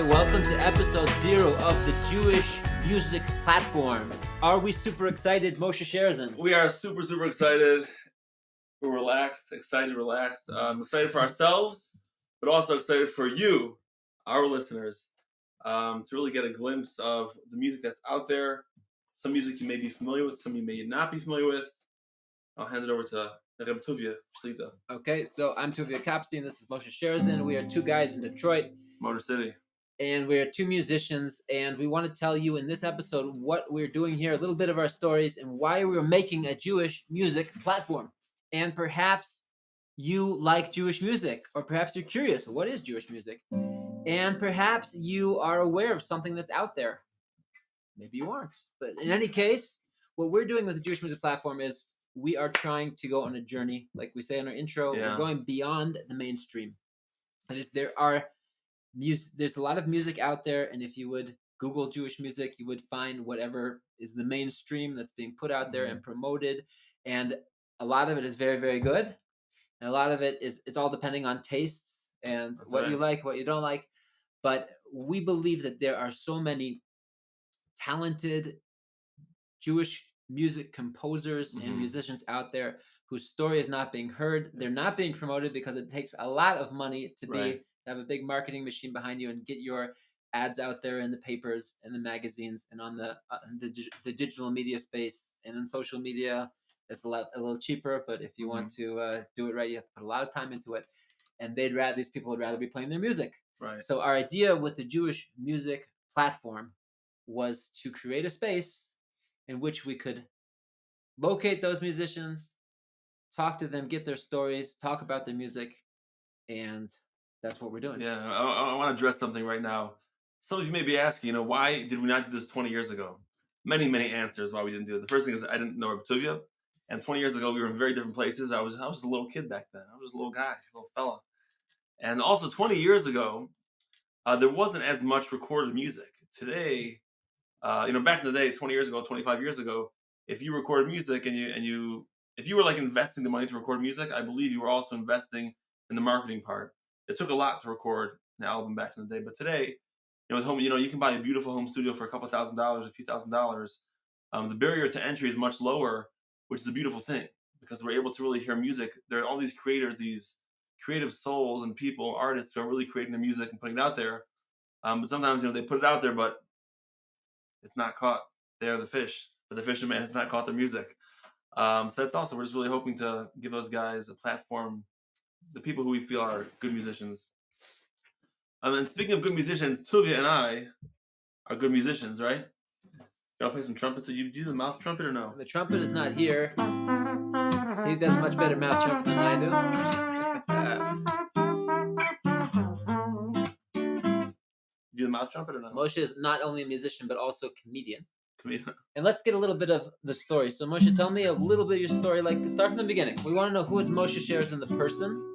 Okay, welcome to episode 0 of the Jewish Music Platform. Are we super excited, Moshe Sherizen? We are super, super excited. We're relaxed, excited. Excited for ourselves, but also excited for you, our listeners, to really get a glimpse of the music that's out there. Some music you may be familiar with, some you may not be familiar with. I'll hand it over to Tuvia. Okay, so I'm Tuvia Kopstein. This is Moshe Sherizen. We are two guys in Detroit. Motor City. And we're two musicians, and we want to tell you in this episode what we're doing here, a little bit of our stories, and why we're making a Jewish music platform. And perhaps you like Jewish music, or perhaps you're curious, what is Jewish music? And perhaps you are aware of something that's out there. Maybe you aren't. But in any case, what we're doing with the Jewish music platform is we are trying to go on a journey, like we say in our intro. Yeah. We're going beyond the mainstream. And there's a lot of music out there, and if you would Google Jewish music, you would find whatever is the mainstream that's being put out there and promoted, and a lot of it is very, very good, and a lot of it's all depending on tastes and That's what right. you like, what you don't like. But we believe that there are so many talented Jewish music composers and musicians out there whose story is not being heard. They're not being promoted because it takes a lot of money to have a big marketing machine behind you and get your ads out there in the papers and the magazines and on the digital media space and in social media. It's a little cheaper, but if you want to do it right, you have to put a lot of time into it. And these people would rather be playing their music. Right. So our idea with the Jewish music platform was to create a space in which we could locate those musicians, talk to them, get their stories, talk about their music, and that's what we're doing. Yeah, I want to address something right now. Some of you may be asking, why did we not do this 20 years ago? Many, many answers why we didn't do it. The first thing is I didn't know Tuvia, and 20 years ago we were in very different places. I was a little kid back then. I was a little guy, a little fella. And also 20 years ago, there wasn't as much recorded music. Today, back in the day, 20 years ago, 25 years ago, if you recorded music and if you were like investing the money to record music, I believe you were also investing in the marketing part. It took a lot to record an album back in the day, but today, with home, you can buy a beautiful home studio for a couple $1,000s, a few $1,000s. The barrier to entry is much lower, which is a beautiful thing because we're able to really hear music. There are all these creators, these creative souls and people, artists who are really creating the music and putting it out there. But sometimes, they put it out there, but it's not caught. They are the fish, but the fisherman has not caught their music. So that's also, we're just really hoping to give those guys a platform, the people who we feel are good musicians. And speaking of good musicians, Tuvia and I are good musicians, right? You want to play some trumpet? Do you do the mouth trumpet or no? The trumpet is not here. He does much better mouth trumpet than I do. Do the mouth trumpet or no? Moshe is not only a musician, but also a comedian. Comedian. And let's get a little bit of the story. So Moshe, tell me a little bit of your story. Like, start from the beginning. We want to know who is Moshe Sherizen the person,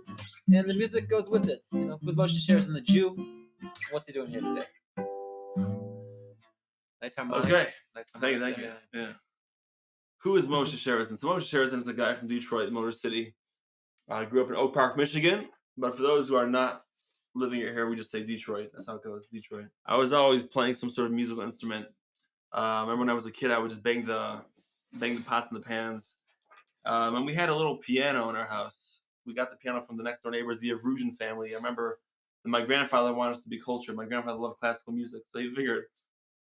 and the music goes with it. Who's Moshe Sherizen the Jew? What's he doing here today? Nice harmonics. Okay. Nice harmonics. Thank you. Yeah. Who is Moshe Sherizen? So Moshe Sherizen is a guy from Detroit, Motor City. I grew up in Oak Park, Michigan. But for those who are not living here, we just say Detroit. That's how it goes, Detroit. I was always playing some sort of musical instrument. I remember when I was a kid, I would just bang the pots and the pans. And we had a little piano in our house. We got the piano from the next door neighbors, the Sherizen family. I remember my grandfather wanted us to be cultured. My grandfather loved classical music, so he figured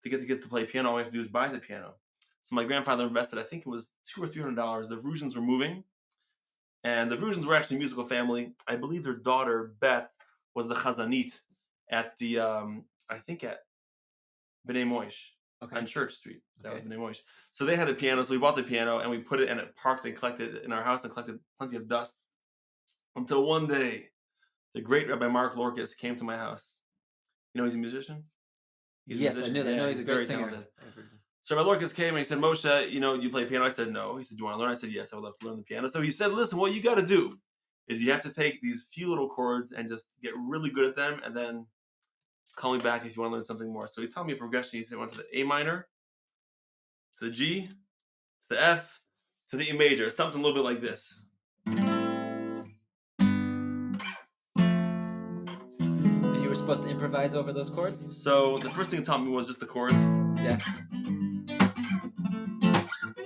to get the kids to play piano, all we have to do is buy the piano. So my grandfather invested, I think it was $200 or $300. The Sherezens were moving, and the Sherezens were actually a musical family. I believe their daughter Beth was the chazanit at the I think at Bnei Moshe. On Church Street. That was Bnei Moshe. So they had a piano, so we bought the piano and we put it and it parked and collected it in our house and collected plenty of dust. Until one day, the great Rabbi Mark Lorkis came to my house. He's a musician? Yes, I knew that. I know he's a great singer. Talented. So Rabbi Lorkis came and he said, Moshe, you play piano? I said, no. He said, do you want to learn? I said, yes, I would love to learn the piano. So he said, listen, what you got to do is you have to take these few little chords and just get really good at them and then call me back if you want to learn something more. So he taught me a progression. He said, went to the A minor, to the G, to the F, to the E major. Something a little bit like this. And you were supposed to improvise over those chords? So the first thing it taught me was just the chords. Yeah.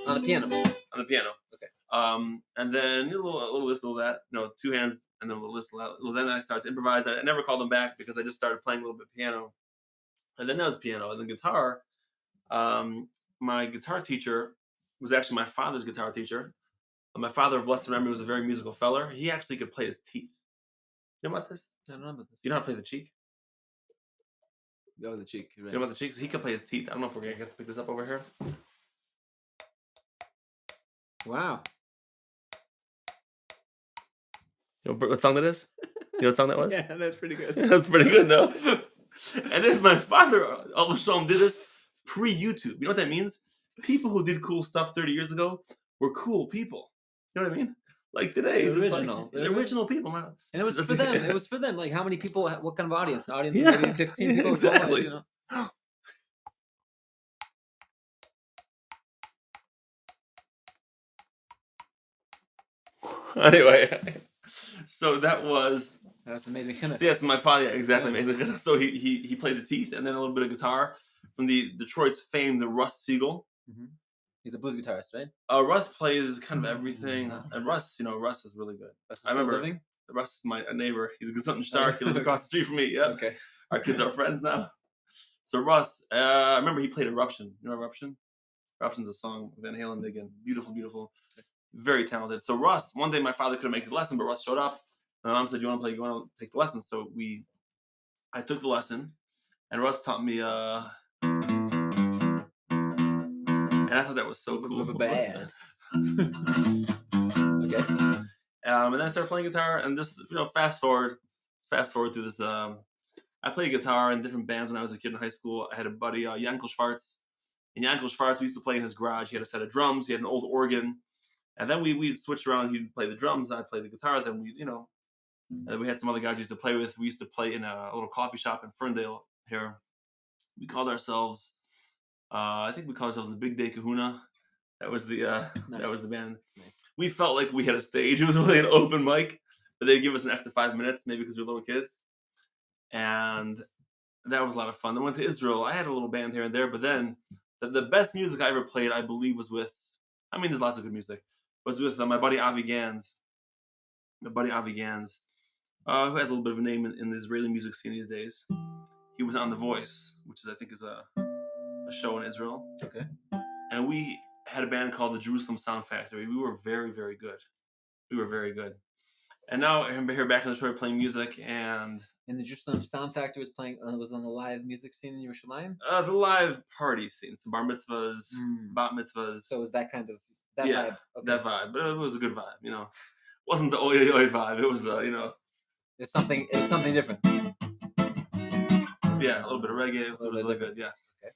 On the piano. On the piano. Okay. And then a little this, a little that. No, two hands, and then a little this, a little that. Well, then I started to improvise. I never called them back because I just started playing a little bit of piano. And then that was piano. And then guitar. My guitar teacher was actually my father's guitar teacher. My father, of blessed memory, was a very musical feller. He actually could play his teeth. You know about this? I don't know about this. You know how to play the cheek? Oh, the cheek. Right. You know about the cheek? So he could play his teeth. I don't know if we're going to get to pick this up over here. Wow. You know what song that is? You know what song that was? Yeah, that's pretty good. That's pretty good, though. And this, my father, Al Shalom, did this pre-YouTube. You know what that means? People who did cool stuff 30 years ago were cool people. You know what I mean? Like today, the original, like, the original people, man. And it was for them. It was for them. Like how many people? What kind of audience? An audience Yeah, of maybe 15 people. exactly. You know? Anyway, so that's amazing. So yes, my father, exactly, amazing. So he played the teeth and then a little bit of guitar from the Detroit's famed Russ Siegel. Mm-hmm. He's a blues guitarist, right? Russ plays kind of everything, and Russ is really good. Russ is still living? Russ is my neighbor. He's a Gesundten Stark. He lives across the street from me. Yeah. Okay. Our kids are friends now. So Russ, I remember he played Eruption. You know Eruption? Eruption's a song with Van Halen again. Beautiful, beautiful. Very talented. So Russ, one day my father couldn't make the lesson, but Russ showed up. My mom said, you want to take the lesson? So I took the lesson, and Russ taught me, and I thought that was so cool. Bad. Okay. And then I started playing guitar, and just fast forward through this. I played guitar in different bands when I was a kid in high school. I had a buddy, Yankel Schwartz. And Yankel Schwartz, we used to play in his garage. He had a set of drums. He had an old organ, and then we'd switch around. He'd play the drums, I'd play the guitar. Then and we had some other guys we used to play with. We used to play in a little coffee shop in Ferndale here. We called ourselves. I think we called ourselves the Big Day Kahuna. That was the nice. That was the band. Nice. We felt like we had a stage. It was really an open mic, but they'd give us an extra 5 minutes, maybe because we were little kids, and that was a lot of fun. Then went to Israel. I had a little band here and there, but then the best music I ever played, I believe, was with. I mean, there's lots of good music. Was with my buddy Avi Gans. My buddy Avi Gans, who has a little bit of a name in the Israeli music scene these days. He was on The Voice, which I think is a show in Israel. Okay. And we had a band called the Jerusalem Sound Factory. We were very, very good. And now I'm here back in Detroit playing music. And the Jerusalem Sound Factory was on the live music scene in Yerushalayim? The live party scene. Some bar mitzvahs, bat mitzvahs. So it was that kind of vibe. Okay. That vibe. But it was a good vibe, It wasn't the oi oi vibe. It was the, It was something different. Yeah, a little bit of reggae. It was really good, yes. Okay.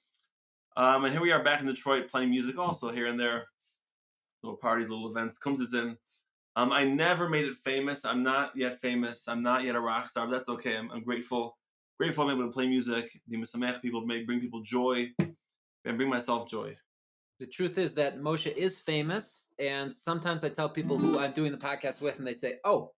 And here we are back in Detroit playing music also here and there. Little parties, little events. Comes us in. I never made it famous. I'm not yet famous. I'm not yet a rock star, but that's okay. I'm grateful. Grateful I'm able to play music. People bring people joy. And bring myself joy. The truth is that Moshe is famous. And sometimes I tell people who I'm doing the podcast with, and they say, oh,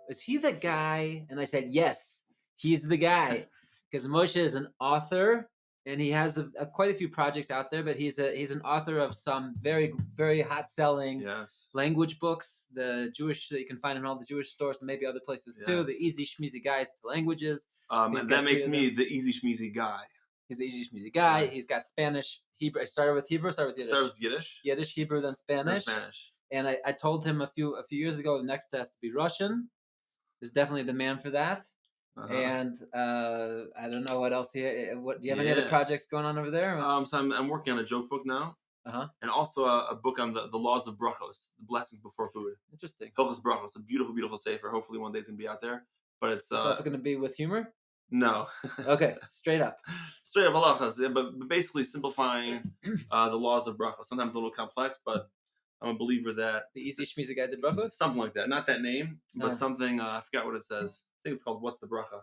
is he the guy? And I said, yes, he's the guy. Because Moshe is an author. And he has quite a few projects out there, but he's an author of some very, very hot-selling language books. The Jewish that you can find in all the Jewish stores and maybe other places too. The Easy Schmeezy Guides to Languages. And that makes me the Easy Schmeezy guy. He's the Easy Schmeezy guy. Yeah. He's got Spanish, Hebrew. I started with Hebrew. Started with Yiddish. Started with Yiddish. Yiddish, Hebrew, then Spanish. And I told him a few years ago the next has to be Russian. There's definitely a demand for that. Uh-huh. And I don't know what else. Do you have any other projects going on over there? So I'm working on a joke book now, and also a book on the laws of brachos, the blessings before food. Interesting. Hilchos brachos, a beautiful, beautiful sefer. Hopefully one day it's gonna be out there. But it's also going to be with humor. No. Okay, straight up halachas. Yeah, but basically simplifying the laws of brachos. Sometimes a little complex, but I'm a believer that the Easy Schmeezy Guide to Brachos. Something like that. Not that name, but something. I forgot what it says. I think it's called "What's the Bracha."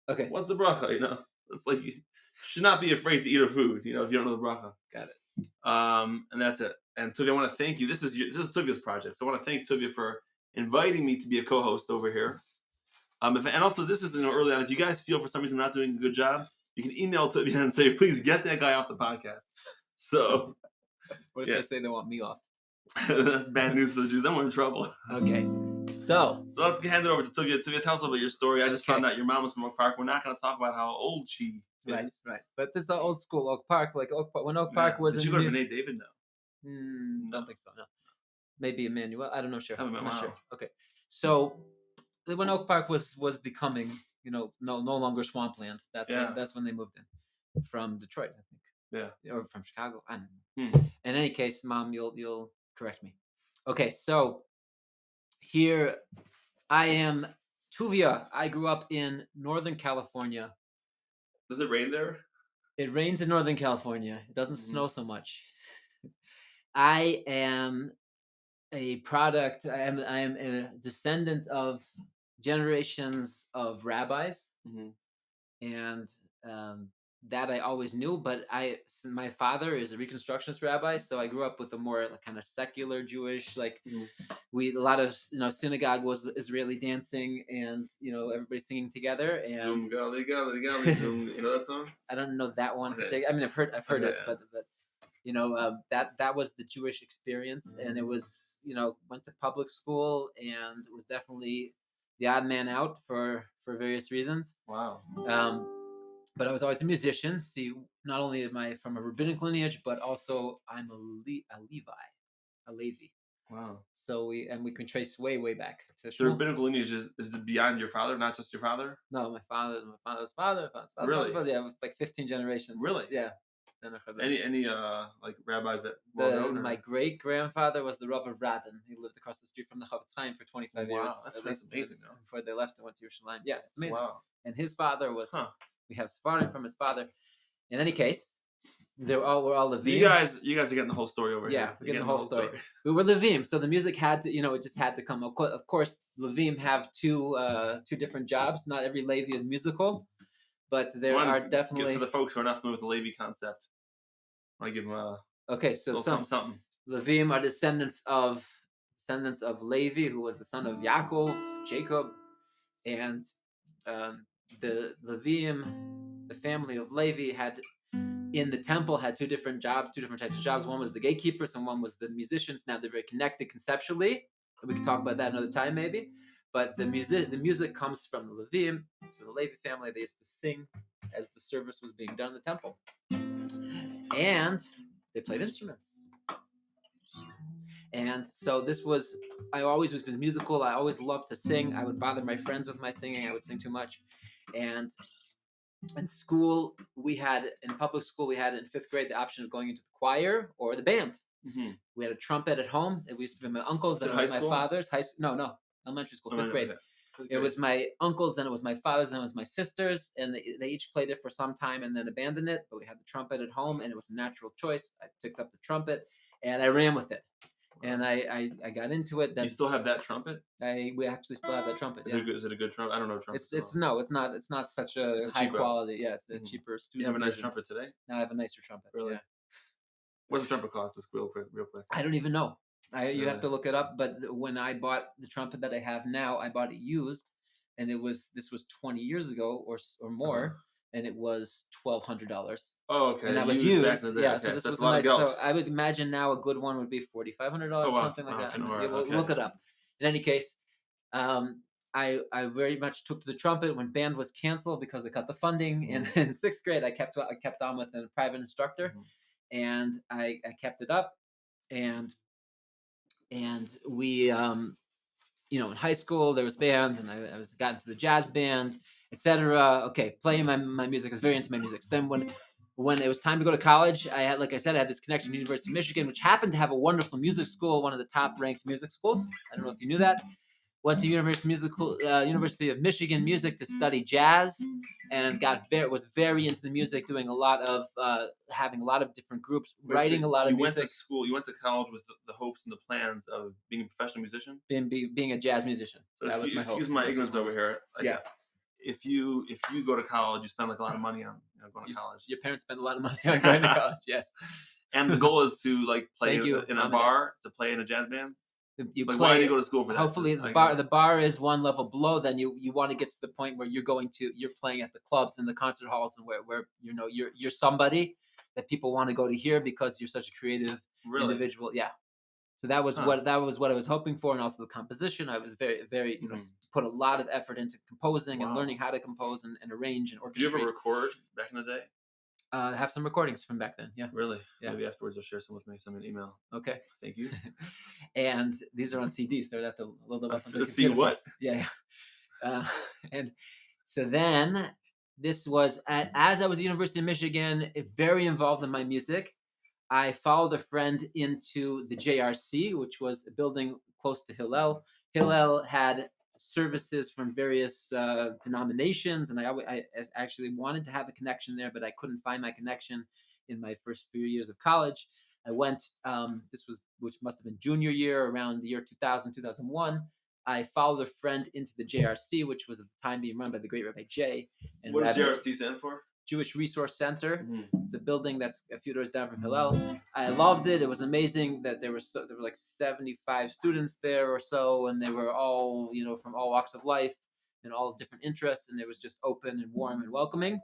Okay. What's the bracha? It's like you should not be afraid to eat a food. If you don't know the bracha. Got it. And that's it. And Tuvia, I want to thank you. This is Tuvia's project. So I want to thank Tuvia for inviting me to be a co-host over here. And also, this is early on. If you guys feel for some reason not doing a good job, you can email Tuvia and say, please get that guy off the podcast. So, What if they say they want me off? That's bad news for the Jews. Then we're in trouble. Okay. So let's hand it over to Tuvia. Tuvia, tell us about your story. I just found out your mom was from Oak Park. We're not going to talk about how old she is. Right. But this is the old school Oak Park. Like when Oak Park was Did you go to B'nai David? No. Don't think so. No. Maybe Emmanuel. I don't know. Sure. I'm not sure. Okay. So when Oak Park was becoming, no longer swampland. That's when they moved in from Detroit, I think. Yeah. Or from Chicago. I don't know. In any case, Mom, you'll correct me. Okay. So here I am, Tuvia. I grew up in Northern California. Does it rain there? It rains in Northern California. It doesn't snow so much. I am a product. I am a descendant of generations of rabbis, and that I always knew. But my father is a Reconstructionist rabbi, so I grew up with a more kind of secular Jewish. Like a lot of synagogue was Israeli dancing, and everybody singing together. And Zoom golly golly golly zoom. You know that song? I don't know that one. Okay. I mean, I've heard it, but that was the Jewish experience, and it was went to public school and was definitely the odd man out for various reasons. Wow. But I was always a musician. See, not only am I from a rabbinic lineage, but also I'm a Levi. Wow. So we can trace way back to the rabbinical lineage is it beyond your father, not just your father? No, my father's father. Really? Yeah, it was like 15 generations. Really? Yeah. Any like rabbis that my great grandfather was the Rav of Radin. He lived across the street from the Kopstein for 25 years. Wow, that's amazing. Before they left and went to Yerushalayim. Yeah, it's amazing. Wow. And his father was. We have Sephardim from his father. In any case, we're all Levim. You guys are getting the whole story over here. Yeah, we're getting the whole story. We were Levim, so the music had to, it just had to come. Of course, Levim have two different jobs. Not every Levi is musical, but there are definitely. For the folks who are not familiar with the Levi concept, I want to give them a something. Levim are descendants of Levi, who was the son of Yaakov, Jacob, and the Levim, the family of Levi, had in the temple had two different types of jobs. One was the gatekeepers, and one was the musicians. Now they're very connected conceptually. We can talk about that another time, maybe. But the music comes from the Levim. It's from the Levi family. They used to sing as the service was being done in the temple. And they played instruments. And so I always was musical. I always loved to sing. I would bother my friends with my singing. I would sing too much. And in school, in public school, we had in 5th grade the option of going into the choir or the band. Mm-hmm. We had a trumpet at home. It used to be my uncle's. Then it was my father's. No, elementary school, 5th grade. It was my uncle's, then it was my father's, then it was my sister's, and they each played it for some time and then abandoned it. But we had the trumpet at home, and it was a natural choice. I picked up the trumpet, and I ran with it, and I got into it. Then you still have that trumpet? We actually still have that trumpet. Is it a good trumpet? I don't know trumpets. It's not such a high quality. Yeah, it's a cheaper student. You have a nice version. Trumpet today? Now I have a nicer trumpet. Really? Yeah. What's the trumpet cost? Just real quick. I don't even know. You have to look it up. But when I bought the trumpet that I have now, I bought it used. And this was 20 years ago or more, and it was $1,200. Oh, okay. And that was used. Yeah, okay. so this was a lot of So I would imagine now a good one would be $4,500, something like that. We'll look it up. In any case, I very much took to the trumpet when band was canceled because they cut the funding. And in 6th grade, I kept on with a private instructor, and I kept it up, and we. In high school there was band, and I got into the jazz band, etc. Okay, playing my music. I was very into my music. So then when it was time to go to college, I had this connection to University of Michigan, which happened to have a wonderful music school, one of the top ranked music schools. I don't know if you knew that. Went to University of Michigan Music to study jazz, and was very into the music, doing having a lot of different groups, writing a lot of music. You went to college with the hopes and the plans of being a professional musician? Being a jazz musician. So that was my hope. Excuse my ignorance over here. If you go to college, you spend a lot of money on going to college. Your parents spend a lot of money on going to college, yes. And the goal is to play in a bar, to play in a jazz band? You Like, play. why did you go to school for that? Hopefully, the bar is one level below. Then you want to get to the point where you're playing at the clubs and the concert halls, and where you're somebody that people want to go to hear because you're such a creative individual. Yeah. So that was what I was hoping for, and also the composition. I was very put a lot of effort into composing and learning how to compose and arrange and orchestrate. Did you ever record back in the day? Have some recordings from back then. Yeah. Really? Yeah. Maybe afterwards you'll share some with me. Send me an email. Okay. Thank you. And these are on CDs. They're at the little bit. See what? First. Yeah. And so then this was as I was at the University of Michigan, very involved in my music. I followed a friend into the JRC, which was a building close to Hillel. Hillel had services from various denominations, and I actually wanted to have a connection there, but I couldn't find my connection in my first few years of college. I went, which must have been junior year, around the year 2000, 2001. I followed a friend into the JRC, which was at the time being run by the great Rabbi J. And what does JRC stand for? Jewish Resource Center. Mm-hmm. It's a building that's a few doors down from Hillel. I loved it. It was amazing that there were like 75 students there or so, and they were all from all walks of life and all different interests, and it was just open and warm and welcoming.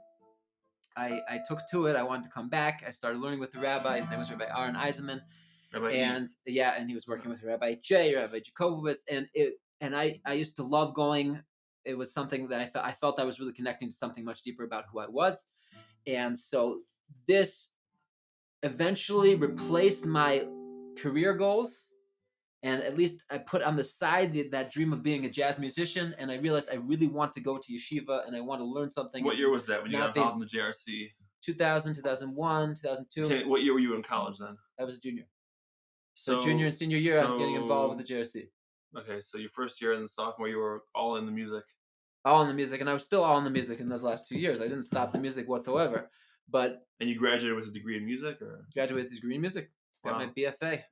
I took to it. I wanted to come back. I started learning with the rabbi. His name was Rabbi Aaron Eisenman, and he was working with Rabbi J, Rabbi Jacobowitz, and I used to love going. It was something that I felt I was really connecting to something much deeper about who I was. And so this eventually replaced my career goals. And at least I put on the side that dream of being a jazz musician. And I realized I really want to go to yeshiva and I want to learn something. What year was that when you got involved in the JRC? 2000, 2001, 2002. What year were you in college then? I was a junior. So junior and senior year, I'm getting involved with the JRC. Okay, so your first year and sophomore, you were all in the music. All in the music, and I was still all in the music in those last 2 years. I didn't stop the music whatsoever. And you graduated with a degree in music, or? Graduated with a degree in music. Got my BFA.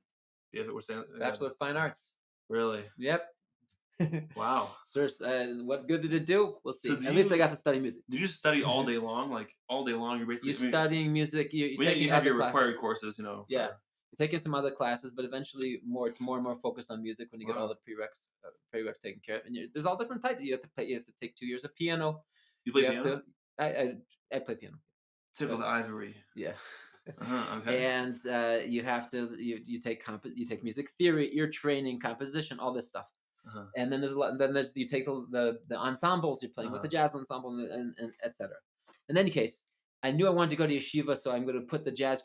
BFA, what's that? Bachelor of Fine Arts. Really? Yep. Wow. Sir, what good did it do? We'll see. So at least I got to study music. Did you study all day long? Like all day long, you're basically studying music. You have your classes. required courses, Yeah, you're taking some other classes, but eventually it's more and more focused on music when you get all the prereqs taken care of. And there's all different types. You have to play. You have to take 2 years of piano. You play piano? I play piano. Tickle the ivory. Yeah. Okay. And you have to you take music theory, ear training, composition, all this stuff. And then you take the ensembles. You're playing with the jazz ensemble and etc. In any case, I knew I wanted to go to yeshiva, so I'm going to put the jazz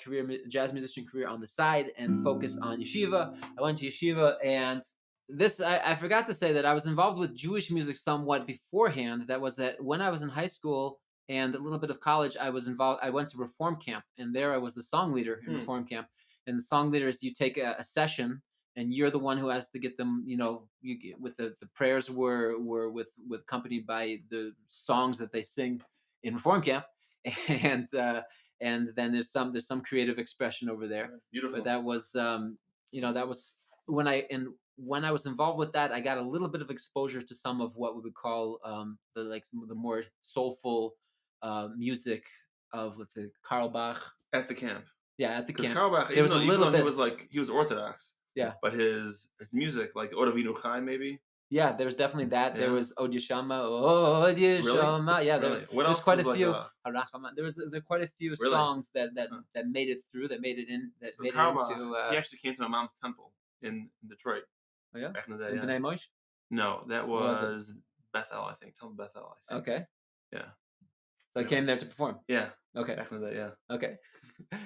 musician career on the side and focus on yeshiva. I went to yeshiva, and this I forgot to say that I was involved with Jewish music somewhat beforehand. That when I was in high school and a little bit of college, I was involved. I went to reform camp, and there I was the song leader in reform camp. And the song leader is you take a session, and you're the one who has to get them. With the prayers were accompanied by the songs that they sing in reform camp, and then there's some creative expression over there. Beautiful. But that was that was when I was involved with that, I got a little bit of exposure to some of what we would call some of the more soulful music of, let's say, Karl Bach at the camp. Yeah, at the camp. Karl Bach, there was a little bit. He was Orthodox. Yeah, but his music, like Od Avinu Chai, maybe. Yeah, there was definitely that. Yeah. There was Od Yeshama, Od Yeshama. Really? Yeah, there's quite a few. There quite a few songs that made it through, that made it in, that so made Karl it into. He actually came to my mom's temple in Detroit. Oh yeah, back in the day. In B'nai Moshe? No, that was Bethel, I think. Temple Bethel, I think. Okay. Yeah. So I came there to perform. Yeah. Okay. Back in the day, yeah. Okay. Yeah.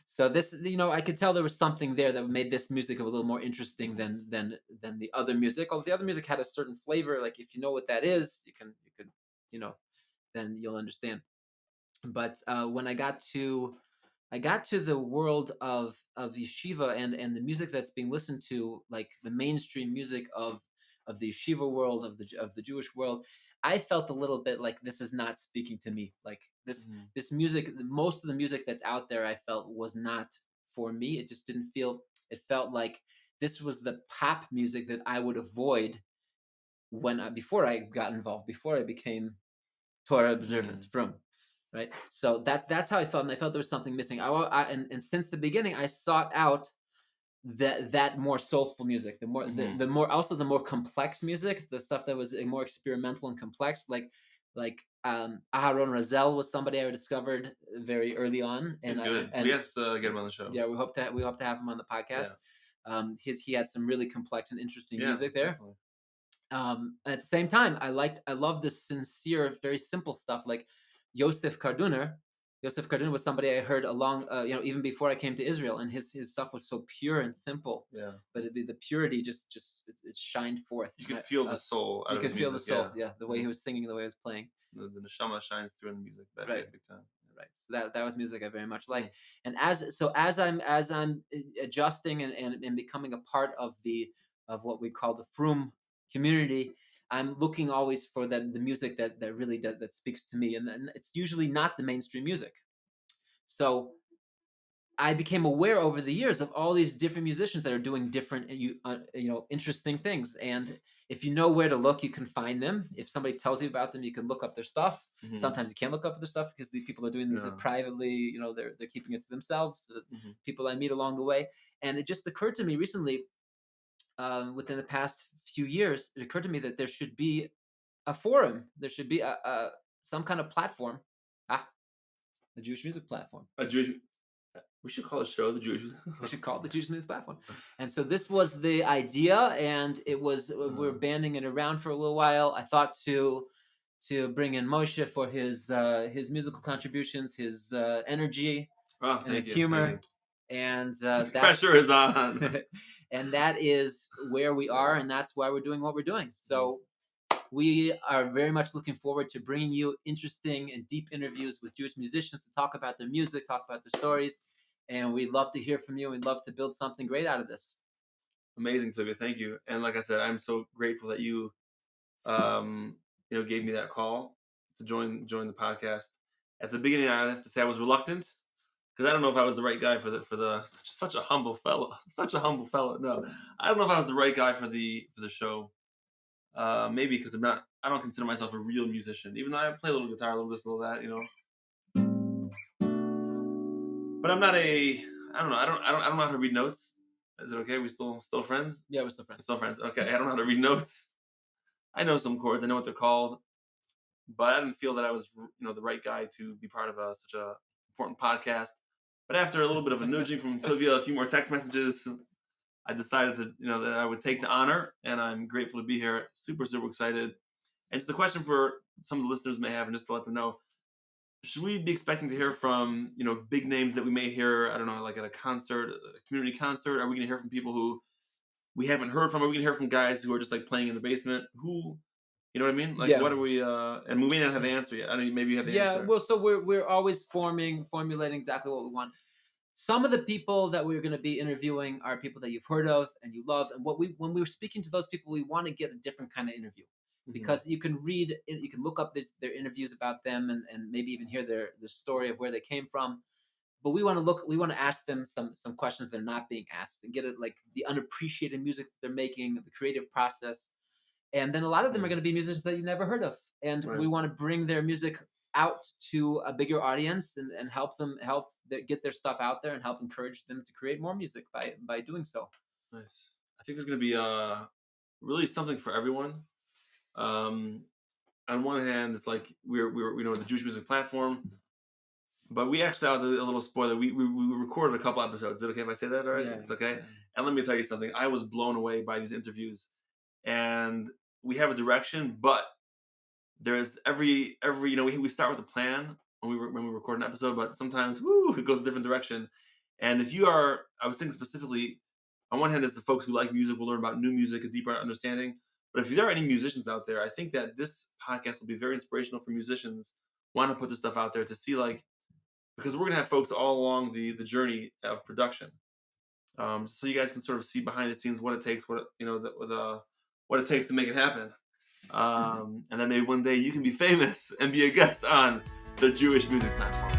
So this, I could tell there was something there that made this music a little more interesting than the other music. Although the other music had a certain flavor, like if you know what that is, you could then you'll understand. But when I got to the world of yeshiva and the music that's being listened to, like the mainstream music of the yeshiva world, of the Jewish world, I felt a little bit like this is not speaking to me. Like this music, most of the music that's out there, I felt was not for me. It just didn't feel. It felt like this was the pop music that I would avoid before I got involved, before I became Torah observant from. Right, so that's how I felt, and I felt there was something missing. And since the beginning, I sought out that more soulful music, the more the more also the more complex music, the stuff that was more experimental and complex, like Aharon Razel was somebody I discovered very early on, He's and good. We have to get him on the show. yeah, we hope to have him on the podcast. He had some really complex and interesting music there. At the same time, I love this sincere, very simple stuff like Yosef Karduner. Yosef Karduner was somebody I heard along, even before I came to Israel, and his stuff was so pure and simple. Yeah. But the purity just it shined forth. You could feel the soul out of his music. You could feel the soul, the way he was singing, the way he was playing. The neshama shines through in the music, right? Big time. Right. So that was music I very much liked. And as I'm adjusting and becoming a part of what we call the Froom community, I'm looking always for the music that really that speaks to me, and it's usually not the mainstream music. So I became aware over the years of all these different musicians that are doing different, interesting things. And if you know where to look, you can find them. If somebody tells you about them, you can look up their stuff. Sometimes you can't look up their stuff because these people are doing these privately. They're keeping it to themselves. People I meet along the way, and it just occurred to me recently, within the past few years, it occurred to me that there should be a forum. There should be some kind of platform. The Jewish music platform. We should call the show the Jewish. We should call it the Jewish Music Platform. And so this was the idea, and it was we were banding it around for a little while. I thought to bring in Moshe for his musical contributions, his energy, and his humor, and the pressure is on. And that is where we are, and that's why we're doing what we're doing. So we are very much looking forward to bringing you interesting and deep interviews with Jewish musicians to talk about their music, talk about their stories. And we'd love to hear from you. We'd love to build something great out of this. Amazing, Tuvia. Thank you. And like I said, I'm so grateful that you, gave me that call to join the podcast. At the beginning, I have to say I was reluctant because I don't know if I was the right guy for the such a humble fellow. No, I don't know if I was the right guy for the show. Maybe because I don't consider myself a real musician, even though I play a little guitar, a little this, a little that, But I'm not I don't know how to read notes. Is it okay? We still friends? Yeah, we're still friends. Still friends. Okay, I don't know how to read notes. I know some chords. I know what they're called, but I didn't feel that I was, the right guy to be part of such a important podcast. But after a little bit of a nudging from Tuvia, a few more text messages, I decided to, that I would take the honor, and I'm grateful to be here. Super, super excited. And just a question for some of the listeners may have, and just to let them know, should we be expecting to hear from, big names that we may hear, I don't know, like at a concert, a community concert? Are we going to hear from people who we haven't heard from? Are we going to hear from guys who are just like playing in the basement? Who, you know what I mean? Like, what are we, and we may not have the answer yet. I don't know, maybe you have the answer. Yeah, well, so we're always formulating exactly what we want. Some of the people that we're going to be interviewing are people that you've heard of and you love. And when we're speaking to those people, we want to get a different kind of interview. Because you can look up their interviews about them and maybe even hear their story of where they came from. But we want to ask them some questions that are not being asked and get it, like the unappreciated music that they're making, the creative process. And then a lot of them are going to be musicians that you never heard of. And we want to bring their music out to a bigger audience and help get their stuff out there and help encourage them to create more music by doing so. Nice. I think there's going to be really something for everyone. On one hand, it's like we're the Jewish Music Platform, but we actually have a little spoiler. We recorded a couple episodes. Is it okay if I say that? All right, it's okay. Yeah. And let me tell you something. I was blown away by these interviews, and we have a direction, but there's every we start with a plan when we record an episode, but sometimes it goes a different direction. And if you are, I was thinking specifically, on one hand, as the folks who like music will learn about new music, a deeper understanding. But if there are any musicians out there, I think that this podcast will be very inspirational for musicians want to put this stuff out there to see, because we're going to have folks all along the journey of production. So you guys can sort of see behind the scenes what it takes, what it takes to make it happen. And then maybe one day you can be famous and be a guest on the Jewish Music Platform.